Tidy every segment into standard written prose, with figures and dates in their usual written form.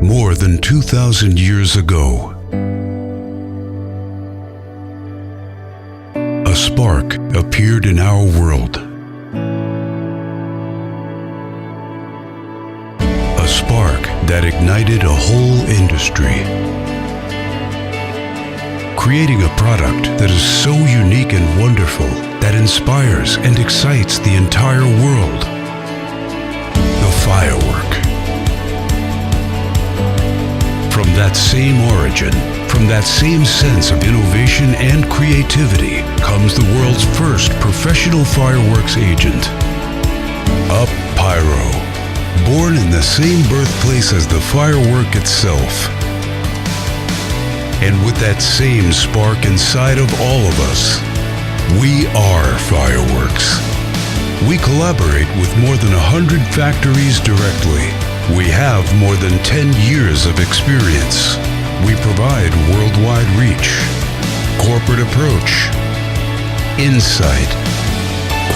More than 2,000 years ago, a spark appeared in our world. A spark that ignited a whole industry, creating a product that is so unique and wonderful that inspires and excites the entire world. The firework. From that same origin, from that same sense of innovation and creativity, comes the world's first professional fireworks agent. A Pyro. Born in the same birthplace as the firework itself. And with that same spark inside of all of us, we are fireworks. We collaborate with more than 100 factories directly. We have more than 10 years of experience. We provide worldwide reach, corporate approach, insight,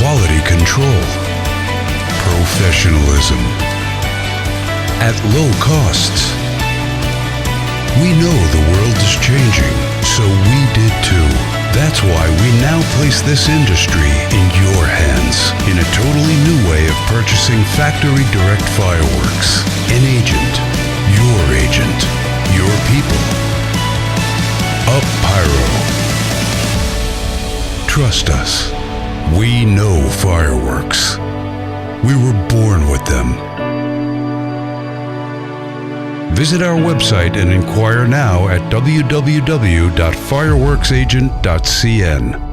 quality control, professionalism, at low costs. We know the world is changing, so we did too. That's why we now place this industry in your hands in a totally new way of purchasing factory direct fireworks. An agent, your people. A Pyro. Trust us. We know fireworks. We were born with them. Visit our website and inquire now at www.fireworksagent.cn.